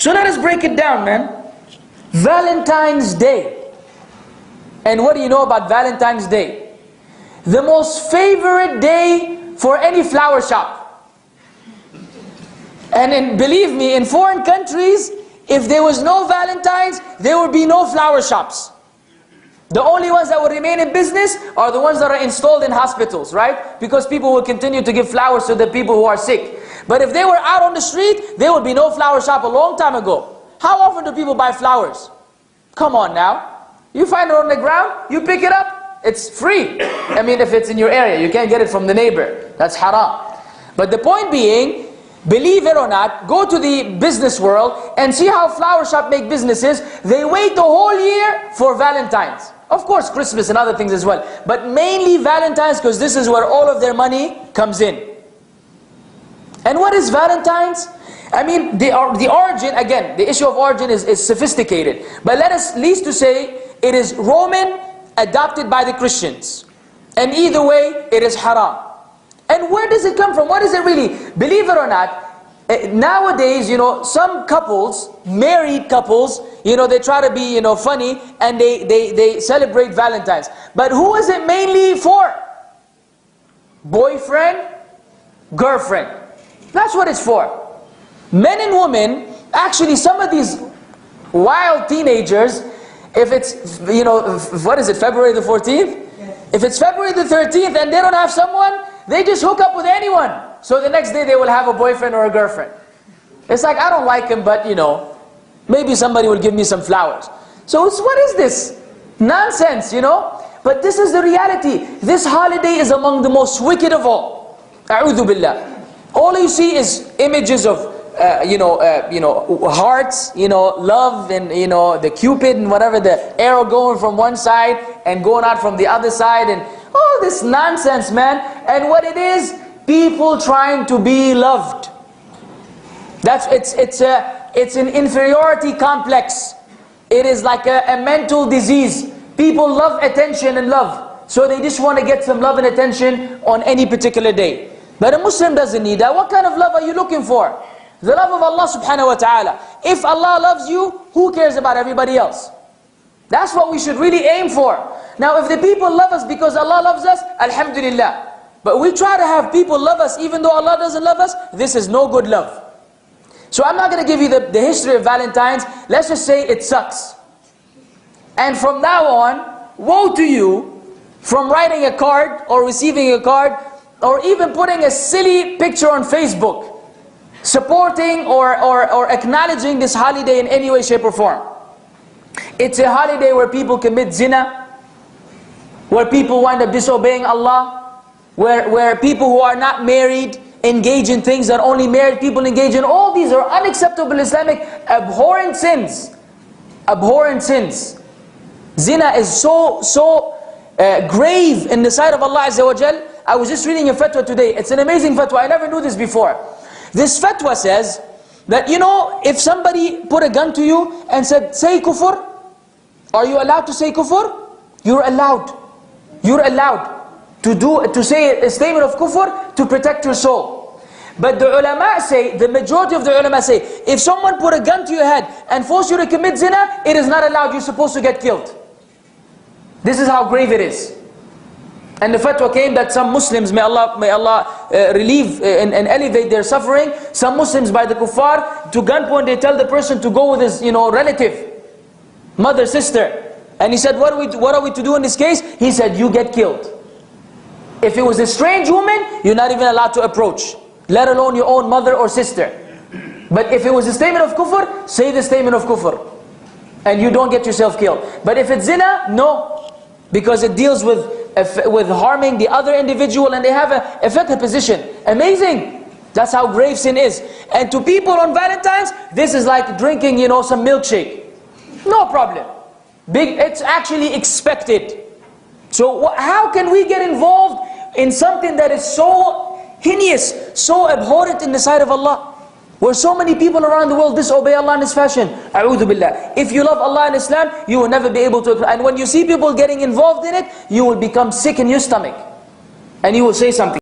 So let us break it down, man. Valentine's Day. And what do you know about Valentine's Day? The most favorite day for any flower shop. And believe me, in foreign countries, if there was no Valentines, there would be no flower shops. The only ones that will remain in business are the ones that are installed in hospitals, right? Because people will continue to give flowers to the people who are sick. But if they were out on the street, there would be no flower shop a long time ago. How often do people buy flowers? Come on now. You find it on the ground, you pick it up, it's free. I mean, if it's in your area, you can't get it from the neighbor. That's haram. But the point being, believe it or not, go to the business world and see how flower shop make businesses. They wait the whole year for Valentine's. Of course, Christmas and other things as well. But mainly Valentine's, because this is where all of their money comes in. And what is Valentine's? I mean, the origin, again, the issue of origin is sophisticated. But let us, least to say, it is Roman, adopted by the Christians. And either way, it is haram. And where does it come from? What is it really? Believe it or not, nowadays, you know, some couples, married couples, you know, they try to be, you know, funny, and they celebrate Valentine's. But who is it mainly for? Boyfriend, girlfriend. That's what it's for. Men and women, actually some of these wild teenagers, if it's, you know, what is it, February the 14th? Yes. If it's February the 13th and they don't have someone, they just hook up with anyone. So the next day they will have a boyfriend or a girlfriend. It's like, I don't like him, but you know, maybe somebody will give me some flowers. So what is this? Nonsense, you know? But this is the reality. This holiday is among the most wicked of all. A'udhu billah. All you see is images of, hearts, you know, love, and you know, the Cupid and whatever, the arrow going from one side and going out from the other side, and all this nonsense, man. And what it is, people trying to be loved. It's an inferiority complex. It is like a mental disease. People love attention and love, so they just want to get some love and attention on any particular day. But a Muslim doesn't need that. What kind of love are you looking for? The love of Allah subhanahu wa ta'ala. If Allah loves you, who cares about everybody else? That's what we should really aim for. Now if the people love us because Allah loves us, alhamdulillah. But we try to have people love us even though Allah doesn't love us, this is no good love. So I'm not going to give you the history of Valentine's. Let's just say it sucks. And from now on, woe to you from writing a card or receiving a card or even putting a silly picture on Facebook supporting or acknowledging this holiday in any way, shape or form. It's a holiday where people commit zina, where people wind up disobeying Allah, where people who are not married engage in things that only married people engage in. All these are unacceptable Islamic abhorrent sins. Abhorrent sins. Zina is so grave in the sight of Allah Azza wa Jal. I was just reading a fatwa today. It's an amazing fatwa. I never knew this before. This fatwa says that, you know, if somebody put a gun to you and said, say kufr, are you allowed to say kufr? You're allowed. You're allowed to say a statement of kufr to protect your soul. But the ulama say, the majority of the ulama say, if someone put a gun to your head and force you to commit zina, it is not allowed. You're supposed to get killed. This is how grave it is. And the fatwa came that some Muslims, may Allah relieve and elevate their suffering. Some Muslims by the kuffar, to gunpoint, they tell the person to go with his, you know, relative, mother, sister. And he said, what are we to do in this case? He said, you get killed. If it was a strange woman, you're not even allowed to approach, let alone your own mother or sister. But if it was a statement of kufr, say the statement of kufr, and you don't get yourself killed. But if it's zina, no, because it deals with harming the other individual, and they have a fiqh position. Amazing. That's how grave sin is. And to people on Valentine's, this is like drinking, you know, some milkshake. No problem. It's actually expected. So how can we get involved in something that is so heinous, so abhorrent in the sight of Allah? Where so many people around the world disobey Allah in this fashion. A'udhu billah. If you love Allah and Islam, you will never be able to. And when you see people getting involved in it, you will become sick in your stomach. And you will say something.